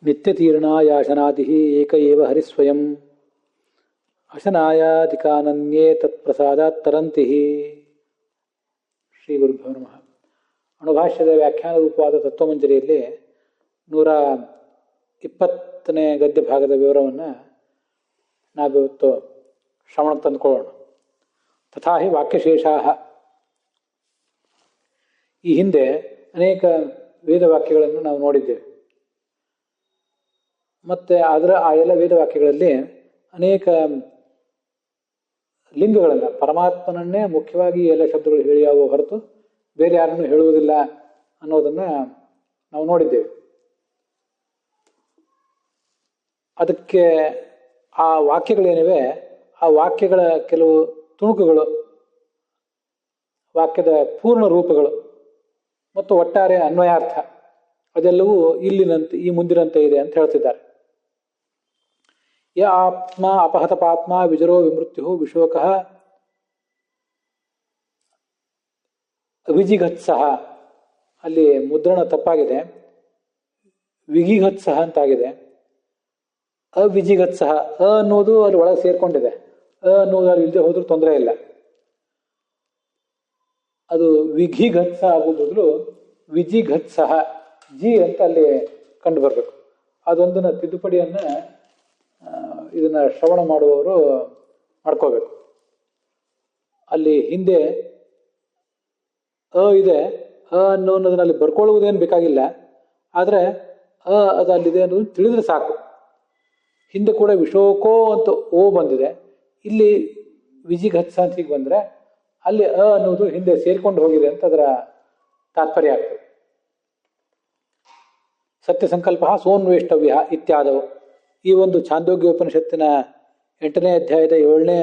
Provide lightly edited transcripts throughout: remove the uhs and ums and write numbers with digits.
ನಿತ್ಯತೀರ್ಣಾಯಾಶನಾದಿ ಏಕ ಏವ ಹರಿಸ್ವಯಂ ಅಶನಾಯಾಧಿಕಾನನ್ಯೇ ತತ್ಪ್ರಸಾದಾತ್ ತರಂತಿ. ಶ್ರೀ ಗುರುಭ್ಯೋ ನಮಃ. ಅಣುಭಾಷ್ಯದ ವ್ಯಾಖ್ಯಾನ ರೂಪವಾದ ತತ್ವಮಂಜರಿಯಲ್ಲಿ 120ನೇ ಗದ್ಯ ಭಾಗದ ವಿವರವನ್ನು ನಾವಿವತ್ತು ಶ್ರವಣಕ್ಕೆ ತಂದುಕೊಳ್ಳೋಣ. ತಥಾ ಹಿ ವಾಕ್ಯಶೇಷಾ. ಈ ಹಿಂದೆ ಅನೇಕ ವೇದವಾಕ್ಯಗಳನ್ನು ನಾವು ನೋಡಿದ್ದೇವೆ. ಮತ್ತು ಆ ಎಲ್ಲ ವೇದವಾಕ್ಯಗಳಲ್ಲಿ ಅನೇಕ ಲಿಂಗಗಳನ್ನು, ಪರಮಾತ್ಮನನ್ನೇ ಮುಖ್ಯವಾಗಿ ಎಲ್ಲ ಶಬ್ದಗಳು ಹೇಳಿಯಾವು ಹೊರತು ಬೇರೆ ಯಾರನ್ನು ಹೇಳುವುದಿಲ್ಲ ಅನ್ನೋದನ್ನು ನಾವು ನೋಡಿದ್ದೇವೆ. ಅದಕ್ಕೆ ಆ ವಾಕ್ಯಗಳೇನಿವೆ, ಆ ವಾಕ್ಯಗಳ ಕೆಲವು ತುಣುಕುಗಳು, ವಾಕ್ಯದ ಪೂರ್ಣ ರೂಪಗಳು ಮತ್ತು ಒಟ್ಟಾರೆ ಅನ್ವಯಾರ್ಥ ಅದೆಲ್ಲವೂ ಇಲ್ಲಿನಂತೆ, ಈ ಮುಂದಿನಂತೆ ಇದೆ ಅಂತ ಹೇಳ್ತಿದ್ದಾರೆ. ಯ ಆತ್ಮ ಅಪಹತ ಪಾತ್ಮ ವಿಜರೋ ವಿಮೃತ್ಯು ವಿಶೋಕಃ ಅವಿಜಿಘತ್ಸಹ. ಅಲ್ಲಿ ಮುದ್ರಣ ತಪ್ಪಾಗಿದೆ, ವಿಗಿಘತ್ಸಹ ಅಂತಾಗಿದೆ. ಅವಿಜಿಘತ್ಸಹ, ಅ ಅನ್ನೋದು ಅಲ್ಲಿ ಒಳಗೆ ಸೇರ್ಕೊಂಡಿದೆ. ಅನ್ನೋದು ಅಲ್ಲಿ ಇಲ್ಲದೆ ಹೋದ್ರೂ ತೊಂದರೆ ಇಲ್ಲ. ಅದು ವಿಘಿಘತ್ಸ ಆಗೋ ಬದಲು ವಿಜಿಘತ್ಸಹ, ಜಿ ಅಂತ ಅಲ್ಲಿ ಕಂಡು ಬರಬೇಕು. ಅದೊಂದನ್ನು ತಿದ್ದುಪಡಿಯನ್ನು ಇದನ್ನು ಶ್ರವಣ ಮಾಡುವವರು ಮಾಡ್ಕೋಬೇಕು. ಅಲ್ಲಿ ಹಿಂದೆ ಇದೆ, ಅನ್ನೋದನ್ನ ಅಲ್ಲಿ ಬರ್ಕೊಳ್ಳುವುದೇನು ಬೇಕಾಗಿಲ್ಲ. ಆದರೆ ಅದು ಅಲ್ಲಿದೆ ಅನ್ನೋದು ತಿಳಿದ್ರೆ ಸಾಕು. ಹಿಂದೆ ಕೂಡ ವಿಶೋಕೋ ಅಂತ ಓ ಬಂದಿದೆ, ಇಲ್ಲಿ ವಿಜಿಘತ್ಸ ಅಂತ ಹೀಗೆ ಬಂದರೆ ಅಲ್ಲಿ ಅನ್ನೋದು ಹಿಂದೆ ಸೇರ್ಕೊಂಡು ಹೋಗಿದೆ ಅಂತ ಅದರ ತಾತ್ಪರ್ಯ ಆಗ್ತದೆ. ಸತ್ಯ ಸಂಕಲ್ಪ ಸೋನ್ವೇಷ್ಟವ್ಯ ಇತ್ಯಾದವು. ಈ ಒಂದು ಛಾಂದೋಗ್ಯ ಉಪನಿಷತ್ತಿನ 8ನೇ ಅಧ್ಯಾಯದ 7ನೇ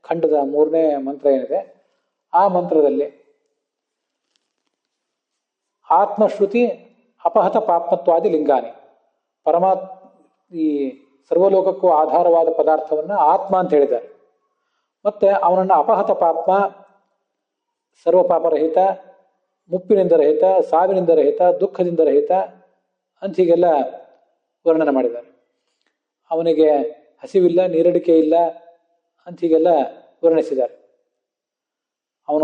ಖಂಡದ 3ನೇ ಮಂತ್ರ ಏನಿದೆ, ಆ ಮಂತ್ರದಲ್ಲಿ ಆತ್ಮಶ್ರುತಿ ಅಪಹತ ಪಾಪ್ಮತ್ವಾದಿ ಲಿಂಗಾನಿ, ಈ ಸರ್ವಲೋಕಕ್ಕೂ ಆಧಾರವಾದ ಪದಾರ್ಥವನ್ನು ಆತ್ಮ ಅಂತ ಹೇಳಿದ್ದಾರೆ. ಮತ್ತೆ ಅವನನ್ನು ಅಪಹತ ಪಾಪ್ಮ, ಸರ್ವಪಾಪರಹಿತ, ಮುಪ್ಪಿನಿಂದ ರಹಿತ, ಸಾವಿನಿಂದ ರಹಿತ, ದುಃಖದಿಂದ ರಹಿತ ಅಂತ ಹೀಗೆಲ್ಲ ವರ್ಣನೆ ಮಾಡಿದ್ದಾರೆ. ಅವನಿಗೆ ಹಸಿವಿಲ್ಲ, ನೀರಡಿಕೆ ಇಲ್ಲ ಅಂತ ಹೀಗೆಲ್ಲ ವರ್ಣಿಸಿದ್ದಾರೆ. ಅವನ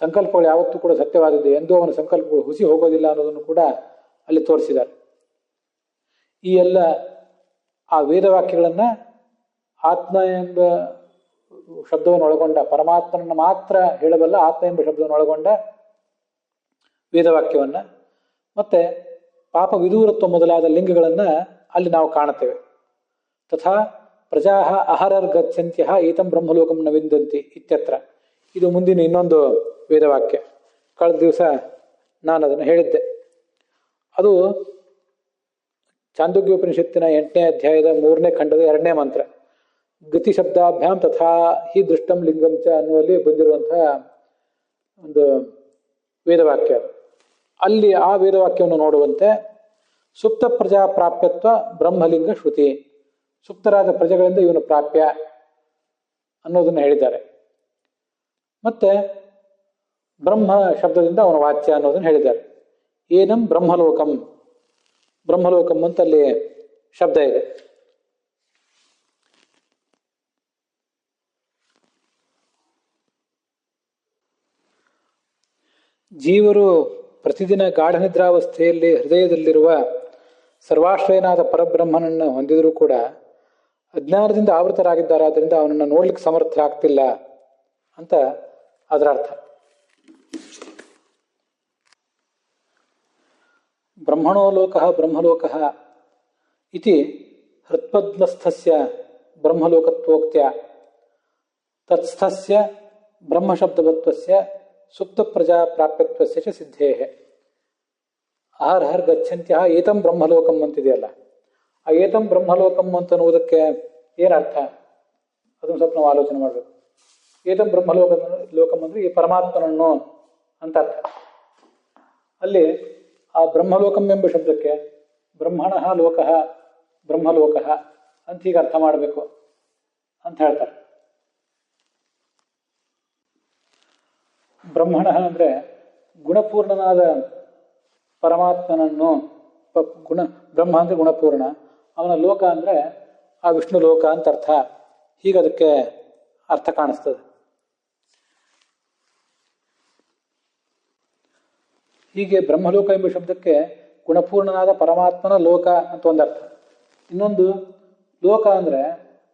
ಸಂಕಲ್ಪಗಳು ಯಾವತ್ತೂ ಕೂಡ ಸತ್ಯವಾದದ್ದು, ಎಂದೂ ಅವನ ಸಂಕಲ್ಪಗಳು ಹುಸಿ ಹೋಗೋದಿಲ್ಲ ಅನ್ನೋದನ್ನು ಕೂಡ ಅಲ್ಲಿ ತೋರಿಸಿದ್ದಾರೆ. ಈ ಎಲ್ಲ ಆ ವೇದವಾಕ್ಯಗಳನ್ನು ಆತ್ಮ ಎಂಬ ಶಬ್ದವನ್ನು ಒಳಗೊಂಡ, ಪರಮಾತ್ಮನನ್ನು ಮಾತ್ರ ಹೇಳಬಲ್ಲ ಆತ್ಮ ಎಂಬ ಶಬ್ದವನ್ನು ಒಳಗೊಂಡ ವೇದವಾಕ್ಯವನ್ನು ಮತ್ತೆ ಪಾಪ ವಿದೂರತ್ವ ಮೊದಲಾದ ಲಿಂಗಗಳನ್ನು ಅಲ್ಲಿ ನಾವು ಕಾಣುತ್ತೇವೆ. ತಥಾ ಪ್ರಜಾ ಅಹರರ್ಗಚ್ಚಂತ್ಯ ಏತಂ ಬ್ರಹ್ಮಲೋಕಂ ನ ವಿಂದಂತಿ ಇತ್ಯತ್ರ. ಇದು ಮುಂದಿನ ಇನ್ನೊಂದು ವೇದವಾಕ್ಯ. ಕಳೆದ ದಿವಸ ನಾನು ಅದನ್ನು ಹೇಳಿದ್ದೆ. ಅದು ಛಾಂದೋಗ್ಯೋಪನಿಷತ್ತಿನ 8ನೇ ಅಧ್ಯಾಯದ 3ನೇ ಖಂಡದ 2ನೇ ಮಂತ್ರ. ಗತಿ ಶಬ್ದಾಭ್ಯಾಂ ತಥಾ ಹಿ ದೃಷ್ಟಂ ಲಿಂಗಂ ಚ ಅನ್ನುವಲ್ಲಿ ಬಂದಿರುವಂತಹ ಒಂದು ವೇದವಾಕ್ಯ. ಅಲ್ಲಿ ಆ ವೇದವಾಕ್ಯವನ್ನು ನೋಡುವಂತೆ ಸುಪ್ತ ಪ್ರಜಾ ಪ್ರಾಪ್ಯತ್ವ ಬ್ರಹ್ಮಲಿಂಗ ಶ್ರುತಿ, ಸುಪ್ತರಾದ ಪ್ರಜೆಗಳಿಂದ ಇವನು ಪ್ರಾಪ್ಯ ಅನ್ನೋದನ್ನು ಹೇಳಿದ್ದಾರೆ. ಮತ್ತೆ ಬ್ರಹ್ಮ ಶಬ್ದದಿಂದ ಅವನ ವಾಚ್ಯ ಅನ್ನೋದನ್ನು ಹೇಳಿದ್ದಾರೆ. ಏನಂ ಬ್ರಹ್ಮಲೋಕಂ, ಬ್ರಹ್ಮಲೋಕಂ ಅಂತ ಅಲ್ಲಿ ಶಬ್ದ ಇದೆ. ಜೀವರು ಪ್ರತಿದಿನ ಗಾಢನಿದ್ರಾವಸ್ಥೆಯಲ್ಲಿ ಹೃದಯದಲ್ಲಿರುವ ಸರ್ವಾಶ್ರಯನಾದ ಪರಬ್ರಹ್ಮನನ್ನು ಹೊಂದಿದರೂ ಕೂಡ ಅಜ್ಞಾನದಿಂದ ಆವೃತರಾಗಿದ್ದಾರೆ. ಆದ್ದರಿಂದ ಅವನನ್ನು ನೋಡ್ಲಿಕ್ಕೆ ಸಮರ್ಥರಾಗ್ತಿಲ್ಲ ಅಂತ ಅದರ ಅರ್ಥ. ಬ್ರಹ್ಮಣೋಲೋಕ ಬ್ರಹ್ಮಲೋಕ ಇತಿ ಹೃತ್ಪದ್ಮಸ್ಥಸ್ಯ ಬ್ರಹ್ಮಲೋಕತ್ವೋಕ್ತ್ಯ ತತ್ಸ್ಥಸ್ಯ ಬ್ರಹ್ಮಶಬ್ದವತ್ವಸ್ಯ ಸುಪ್ತ ಪ್ರಜಾ ಪ್ರಾಪ್ಯತ್ವಸ್ಯ ಚ ಸಿದ್ಧೇಃ. ಹರ್ ಗಚ್ಚಂತ್ಯ ಏತಂ ಬ್ರಹ್ಮಲೋಕಂ ಅಂತಿದೆಯಲ್ಲ, ಆ ಏತಂ ಬ್ರಹ್ಮಲೋಕಂ ಅಂತ ಅನ್ನುವುದಕ್ಕೆ ಏನರ್ಥ ಅದನ್ನು ಸ್ವಲ್ಪ ನಾವು ಆಲೋಚನೆ ಮಾಡಬೇಕು. ಏತಂ ಲೋಕಂ ಅಂದರೆ ಈ ಪರಮಾತ್ಮನನ್ನು ಅಂತ ಅರ್ಥ. ಅಲ್ಲಿ ಆ ಬ್ರಹ್ಮಲೋಕಂ ಎಂಬ ಶಬ್ದಕ್ಕೆ ಬ್ರಹ್ಮಣಃ ಲೋಕಃ ಬ್ರಹ್ಮಲೋಕಃ ಅಂತ ಹೀಗೆ ಅರ್ಥ ಮಾಡಬೇಕು ಅಂತ ಹೇಳ್ತಾರೆ. ಬ್ರಹ್ಮಣ ಅಂದರೆ ಗುಣಪೂರ್ಣನಾದ ಪರಮಾತ್ಮನನ್ನು ಗುಣ ಬ್ರಹ್ಮ ಅಂದರೆ ಗುಣಪೂರ್ಣ, ಅವನ ಲೋಕ ಅಂದರೆ ಆ ವಿಷ್ಣು ಲೋಕ ಅಂತ ಅರ್ಥ. ಹೀಗೆ ಅದಕ್ಕೆ ಅರ್ಥ ಕಾಣಿಸ್ತದೆ. ಹೀಗೆ ಬ್ರಹ್ಮಲೋಕ ಎಂಬ ಶಬ್ದಕ್ಕೆ ಗುಣಪೂರ್ಣನಾದ ಪರಮಾತ್ಮನ ಲೋಕ ಅಂತ ಒಂದರ್ಥ. ಇನ್ನೊಂದು ಲೋಕ ಅಂದರೆ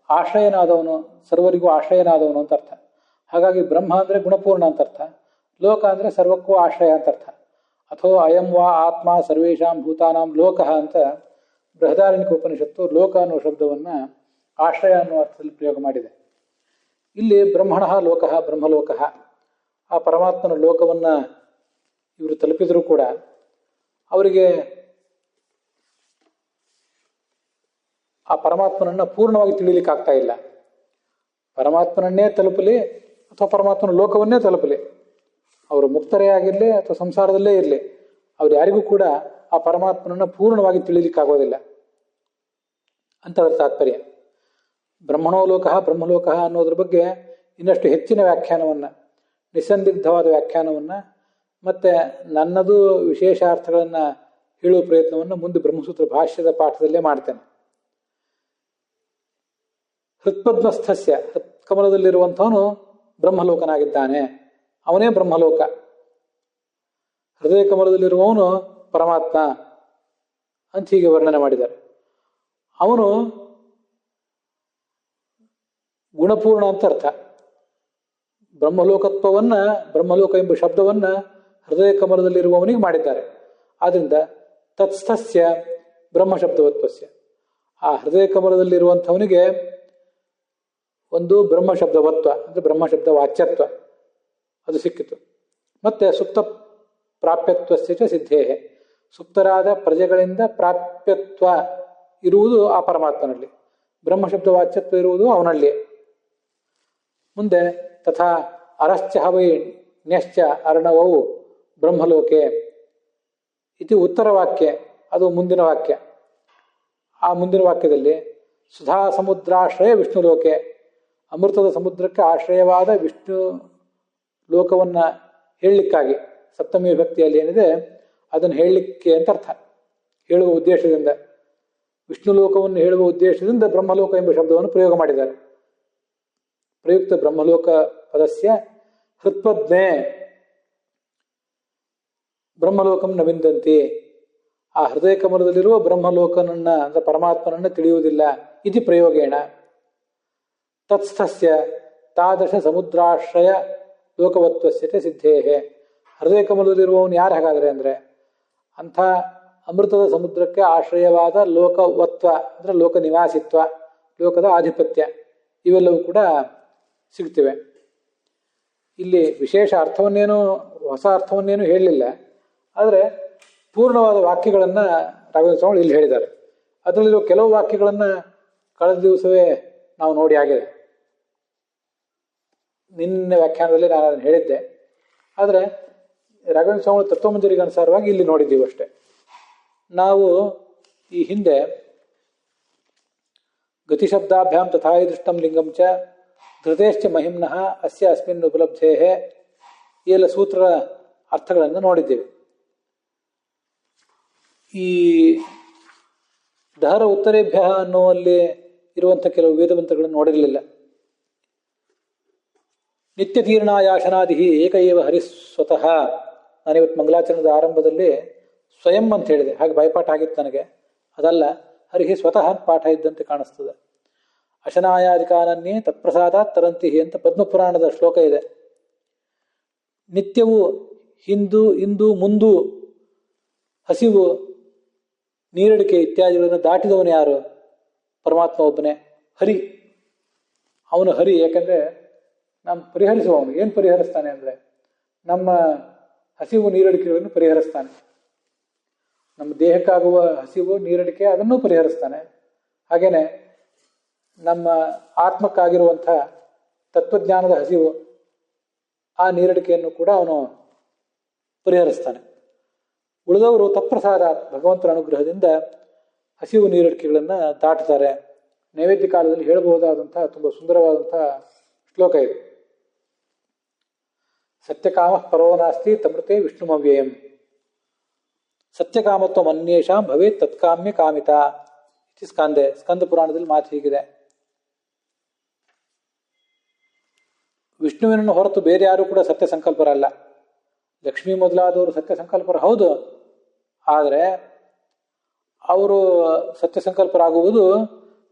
ಆಶ್ರಯನಾದವನು, ಸರ್ವರಿಗೂ ಆಶ್ರಯನಾದವನು ಅಂತ ಅರ್ಥ. ಹಾಗಾಗಿ ಬ್ರಹ್ಮ ಅಂದರೆ ಗುಣಪೂರ್ಣ ಅಂತ ಅರ್ಥ, ಲೋಕ ಅಂದರೆ ಸರ್ವಕ್ಕೂ ಆಶ್ರಯ ಅಂತ ಅರ್ಥ. ಅಥವಾ ಅಯಂ ವಾ ಆತ್ಮ ಸರ್ವೇಷಾಂ ಭೂತಾನಾಂ ಲೋಕಃ ಅಂತ ಬೃಹದಾರಣ್ಯಕ ಉಪನಿಷತ್ತು ಲೋಕ ಅನ್ನುವ ಶಬ್ದವನ್ನು ಆಶ್ರಯ ಅನ್ನುವ ಅರ್ಥದಲ್ಲಿ ಪ್ರಯೋಗ ಮಾಡಿದೆ. ಇಲ್ಲಿ ಬ್ರಹ್ಮಣಃ ಲೋಕಃ ಬ್ರಹ್ಮಲೋಕಃ, ಆ ಪರಮಾತ್ಮನ ಲೋಕವನ್ನು ಇವರು ತಲುಪಿದರೂ ಕೂಡ ಅವರಿಗೆ ಆ ಪರಮಾತ್ಮನನ್ನು ಪೂರ್ಣವಾಗಿ ತಿಳಿಲಿಕ್ಕೆ ಆಗ್ತಾ ಇಲ್ಲ. ಪರಮಾತ್ಮನನ್ನೇ ತಲುಪಲಿ ಅಥವಾ ಪರಮಾತ್ಮನ ಲೋಕವನ್ನೇ ತಲುಪಲಿ, ಅವರು ಮುಕ್ತರೇ ಆಗಿರಲಿ ಅಥವಾ ಸಂಸಾರದಲ್ಲೇ ಇರಲಿ, ಅವ್ರು ಯಾರಿಗೂ ಕೂಡ ಆ ಪರಮಾತ್ಮನನ್ನು ಪೂರ್ಣವಾಗಿ ತಿಳಿಲಿಕ್ಕಾಗೋದಿಲ್ಲ ಅಂತ ಅದರ ತಾತ್ಪರ್ಯ. ಬ್ರಹ್ಮಣೋಲೋಕಃ ಬ್ರಹ್ಮಲೋಕಃ ಅನ್ನೋದ್ರ ಬಗ್ಗೆ ಇನ್ನಷ್ಟು ಹೆಚ್ಚಿನ ವ್ಯಾಖ್ಯಾನವನ್ನು, ನಿಸ್ಸಂದಿಗ್ಧವಾದ ವ್ಯಾಖ್ಯಾನವನ್ನು ಮತ್ತು ನನ್ನದು ವಿಶೇಷ ಅರ್ಥಗಳನ್ನು ಹೇಳುವ ಪ್ರಯತ್ನವನ್ನು ಮುಂದೆ ಬ್ರಹ್ಮಸೂತ್ರ ಭಾಷ್ಯದ ಪಾಠದಲ್ಲೇ ಮಾಡ್ತೇನೆ. ಹೃತ್ಪದ್ಮಸ್ಥಸ್ಯ, ಹೃತ್ಕಮಲದಲ್ಲಿರುವಂಥವನು ಬ್ರಹ್ಮಲೋಕನಾಗಿದ್ದಾನೆ, ಅವನೇ ಬ್ರಹ್ಮಲೋಕ. ಹೃದಯ ಕಮಲದಲ್ಲಿರುವವನು ಪರಮಾತ್ಮ ಅಂತ ಹೀಗೆ ವರ್ಣನೆ ಮಾಡಿದ್ದಾರೆ. ಅವನು ಗುಣಪೂರ್ಣ ಅಂತ ಅರ್ಥ. ಬ್ರಹ್ಮಲೋಕತ್ವವನ್ನು, ಬ್ರಹ್ಮಲೋಕ ಎಂಬ ಶಬ್ದವನ್ನು ಹೃದಯ ಕಮಲದಲ್ಲಿರುವವನಿಗೆ ಮಾಡಿದ್ದಾರೆ. ಆದ್ದರಿಂದ ತತ್ಸ್ಥಸ್ಯ ಬ್ರಹ್ಮಶಬ್ದವತ್ವಸ್ಯ, ಆ ಹೃದಯ ಕಮಲದಲ್ಲಿರುವಂಥವನಿಗೆ ಒಂದು ಬ್ರಹ್ಮಶಬ್ದವತ್ವ ಅಂದರೆ ಬ್ರಹ್ಮಶಬ್ದ ವಾಚ್ಯತ್ವ ಅದು ಸಿಕ್ಕಿತು. ಮತ್ತು ಸುಪ್ತ ಪ್ರಾಪ್ಯತ್ವಸ್ಯ ಚ ಸಿದ್ಧೇಹೆ, ಸುಪ್ತರಾದ ಪ್ರಜೆಗಳಿಂದ ಪ್ರಾಪ್ಯತ್ವ ಇರುವುದು ಆ ಪರಮಾತ್ಮನಲ್ಲಿ, ಬ್ರಹ್ಮಶಬ್ದ ವಾಚ್ಯತ್ವ ಇರುವುದು ಅವನಲ್ಲಿ. ಮುಂದೆ ತಥಾ ಅರಶ್ಚ ಹವೈ ನ್ಯಶ್ಚ ಅರ್ಣವವು ಬ್ರಹ್ಮಲೋಕೆ ಇದು ಉತ್ತರ ವಾಕ್ಯ, ಅದು ಮುಂದಿನ ವಾಕ್ಯ. ಆ ಮುಂದಿನ ವಾಕ್ಯದಲ್ಲಿ ಸುಧಾ ಸಮುದ್ರಾಶ್ರಯ ವಿಷ್ಣು ಲೋಕೆ, ಅಮೃತದ ಸಮುದ್ರಕ್ಕೆ ಆಶ್ರಯವಾದ ವಿಷ್ಣು ಲೋಕವನ್ನು ಹೇಳಲಿಕ್ಕಾಗಿ ಸಪ್ತಮಿ ವಿಭಕ್ತಿಯಲ್ಲಿ ಏನಿದೆ ಅದನ್ನು ಹೇಳಲಿಕ್ಕೆ ಅಂತ ಅರ್ಥ, ಹೇಳುವ ಉದ್ದೇಶದಿಂದ, ವಿಷ್ಣು ಲೋಕವನ್ನು ಹೇಳುವ ಉದ್ದೇಶದಿಂದ ಬ್ರಹ್ಮಲೋಕ ಎಂಬ ಶಬ್ದವನ್ನು ಪ್ರಯೋಗ ಮಾಡಿದ್ದಾರೆ. ಪ್ರಯುಕ್ತ ಬ್ರಹ್ಮಲೋಕ ಪದಸ್ಯ ಹೃತ್ಪದ್ಮೆ ಬ್ರಹ್ಮಲೋಕಂ ನ ವಿಂದಂತಿ, ಆ ಹೃದಯ ಕಮಲದಲ್ಲಿರುವ ಬ್ರಹ್ಮಲೋಕನನ್ನ ಅಂದರೆ ಪರಮಾತ್ಮನನ್ನು ತಿಳಿಯುವುದಿಲ್ಲ. ಇತಿ ಪ್ರಯೋಗೇಣ ತತ್ಸ್ಥಸ್ಯ ತಾದೃಶ ಸಮುದ್ರಾಶ್ರಯ ಲೋಕವತ್ವಸ್ಯತೆ ಸಿದ್ಧೇಹೆ. ಹೃದಯ ಕಮಲದಲ್ಲಿರುವವನು ಯಾರು ಹಾಗಾದರೆ ಅಂದರೆ ಅಂಥ ಅಮೃತದ ಸಮುದ್ರಕ್ಕೆ ಆಶ್ರಯವಾದ ಲೋಕವತ್ವ ಅಂದರೆ ಲೋಕ ನಿವಾಸಿತ್ವ, ಲೋಕದ ಆಧಿಪತ್ಯ, ಇವೆಲ್ಲವೂ ಕೂಡ ಸಿಗ್ತಿವೆ. ಇಲ್ಲಿ ವಿಶೇಷ ಅರ್ಥವನ್ನೇನು, ಹೊಸ ಅರ್ಥವನ್ನೇನು ಹೇಳಲಿಲ್ಲ, ಆದರೆ ಪೂರ್ಣವಾದ ವಾಕ್ಯಗಳನ್ನು ರಾಘವೇಂದ್ರ ಸ್ವಾಮಿ ಇಲ್ಲಿ ಹೇಳಿದ್ದಾರೆ. ಅದರಲ್ಲಿರುವ ಕೆಲವು ವಾಕ್ಯಗಳನ್ನು ಕಳೆದ ದಿವಸವೇ ನಾವು ನೋಡಿ ಆಗಿದೆ, ನಿನ್ನೆ ವ್ಯಾಖ್ಯಾನದಲ್ಲಿ ನಾನು ಅದನ್ನು ಹೇಳಿದ್ದೆ. ಆದರೆ ರಾಘವೇಂದ್ರ ಸ್ವಾಮಿ ತತ್ವಮಂಜರಿಗೆ ಅನುಸಾರವಾಗಿ ಇಲ್ಲಿ ನೋಡಿದ್ದೀವಿ ಅಷ್ಟೆ. ನಾವು ಈ ಹಿಂದೆ ಗತಿಶಬ್ದಾಭ್ಯಾಂ ತಥಾಯಿ ದೃಷ್ಟಂ ಲಿಂಗಂ ಚ ಧೃತೇಶ್ಚ ಮಹಿಮ್ನಃ ಅಸ್ಯ ಅಸ್ಮಿನ್ ಉಪಲಬ್ಧೇಹೆ ಈ ಎಲ್ಲ ಸೂತ್ರ ಅರ್ಥಗಳನ್ನು ನೋಡಿದ್ದೇವೆ. ಈ ದಹರ ಉತ್ತರೇಭ್ಯ ಅನ್ನುವಲ್ಲಿ ಇರುವಂಥ ಕೆಲವು ವೇದಮಂತ್ರಗಳನ್ನು ನೋಡಿರಲಿಲ್ಲ. ನಿತ್ಯತೀರ್ಣಾಯಾಶನಾದಿ ಏಕ ಏವ ಹರಿಸ್ವತಃ, ನಾನಿವತ್ತು ಮಂಗಲಾಚರಣದ ಆರಂಭದಲ್ಲಿ ಸ್ವಯಂ ಅಂತ ಹೇಳಿದೆ, ಹಾಗೆ ಬಾಯ್ಪಾಠ ಆಗಿತ್ತು ನನಗೆ. ಅದಲ್ಲ, ಹರಿಹಿ ಸ್ವತಃ ಪಾಠ ಇದ್ದಂತೆ ಕಾಣಿಸ್ತದೆ. ಅಶನಾಯಾಧಿಕಾನನ್ನೇ ತತ್ಪ್ರಸಾದಾತ್ ತರಂತಿ ಅಂತ ಪದ್ಮಪುರಾಣದ ಶ್ಲೋಕ ಇದೆ. ನಿತ್ಯವೂ ಹಿಂದು ಇಂದು ಮುಂದು ಹಸಿವು ನೀರಡಿಕೆ ಇತ್ಯಾದಿಗಳನ್ನು ದಾಟಿದವನು ಯಾರು? ಪರಮಾತ್ಮ ಒಬ್ಬನೇ, ಹರಿ. ಅವನು ಹರಿ, ಯಾಕಂದರೆ ನಮ್ಮ ಪರಿಹರಿಸುವವನು. ಏನು ಪರಿಹರಿಸ್ತಾನೆ ಅಂದರೆ ನಮ್ಮ ಹಸಿವು ನೀರಡಿಕೆಗಳನ್ನು ಪರಿಹರಿಸ್ತಾನೆ. ನಮ್ಮ ದೇಹಕ್ಕಾಗುವ ಹಸಿವು ನೀರಡಿಕೆ ಅದನ್ನೂ ಪರಿಹರಿಸ್ತಾನೆ. ಹಾಗೇನೆ ನಮ್ಮ ಆತ್ಮಕ್ಕಾಗಿರುವಂಥ ತತ್ವಜ್ಞಾನದ ಹಸಿವು, ಆ ನೀರಡಿಕೆಯನ್ನು ಕೂಡ ಅವನು ಪರಿಹರಿಸ್ತಾನೆ. ಉಳಿದವರು ತತ್ಪ್ರಸಾದ, ಭಗವಂತನ ಅನುಗ್ರಹದಿಂದ ಹಸಿವು ನೀರಡಿಕೆಗಳನ್ನು ದಾಟ್ತಾರೆ. ನೈವೇದ್ಯ ಕಾಲದಲ್ಲಿ ಹೇಳಬಹುದಾದಂಥ ತುಂಬ ಸುಂದರವಾದಂಥ ಶ್ಲೋಕ ಇದೆ. ಸತ್ಯಕಾಮ ಪರೋ ನಾಸ್ತಿ ತಮೃತೆ ವಿಷ್ಣುಮವ್ಯಯಂ. ಸತ್ಯಕಾಮತ್ವ ಅನ್ಯೇಷಾಂ ಭವೇತ್ ತತ್ಕಾಮ್ಯ ಕಾಮಿತ ಇತಿ ಸ್ಕಂದೆ. ಸ್ಕಂದ ಪುರಾಣದಲ್ಲಿ ಮಾತು ಹೀಗಿದೆ. ವಿಷ್ಣುವಿನನ್ನು ಹೊರತು ಬೇರೆ ಯಾರು ಕೂಡ ಸತ್ಯ ಸಂಕಲ್ಪರಲ್ಲ. ಲಕ್ಷ್ಮೀ ಮೊದಲಾದವರು ಸತ್ಯ ಸಂಕಲ್ಪರು ಹೌದು, ಆದರೆ ಅವರು ಸತ್ಯ ಸಂಕಲ್ಪರಾಗುವುದು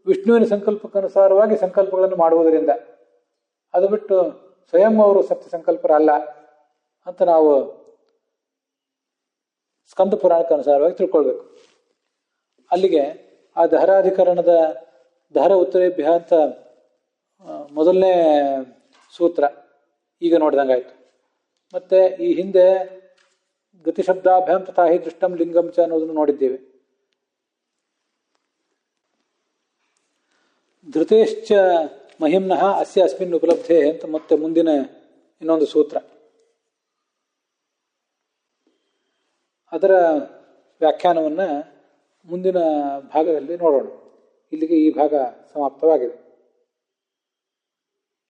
ವಿಷ್ಣುವಿನ ಸಂಕಲ್ಪಕ್ಕನುಸಾರವಾಗಿ ಸಂಕಲ್ಪಗಳನ್ನು ಮಾಡುವುದರಿಂದ. ಅದು ಬಿಟ್ಟು ಸ್ವಯಂ ಅವರು ಸತ್ಯ ಸಂಕಲ್ಪರಲ್ಲ ಅಂತ ನಾವು ಸ್ಕಂದ ಪುರಾಣಕ್ಕೆ ಅನುಸಾರವಾಗಿ ತಿಳ್ಕೊಳ್ಬೇಕು. ಅಲ್ಲಿಗೆ ಆ ದಹರಾಧಿಕರಣದ ದಹರ ಉತ್ತರೇಭ್ಯ ಅಂತ ಮೊದಲನೇ ಸೂತ್ರ ಈಗ ನೋಡಿದಂಗಾಯ್ತು. ಮತ್ತೆ ಈ ಹಿಂದೆ ಗತಿಶಬ್ದಾಭ್ಯಾಂ ತಥಾ ಹಿ ದೃಷ್ಟಂ ಲಿಂಗಂ ಚ ಅನ್ನೋದನ್ನು ನೋಡಿದ್ದೇವೆ. ಧೃತೇಶ್ಚ ಮಹಿಮ್ನಃ ಅಸ್ಯ ಅಸ್ಮಿನ್ ಉಪಲಬ್ಧೆ ಅಂತ ಮತ್ತೆ ಮುಂದಿನ ಇನ್ನೊಂದು ಸೂತ್ರ. ಅದರ ವ್ಯಾಖ್ಯಾನವನ್ನು ಮುಂದಿನ ಭಾಗದಲ್ಲಿ ನೋಡೋಣ. ಇಲ್ಲಿಗೆ ಈ ಭಾಗ ಸಮಾಪ್ತವಾಗಿದೆ.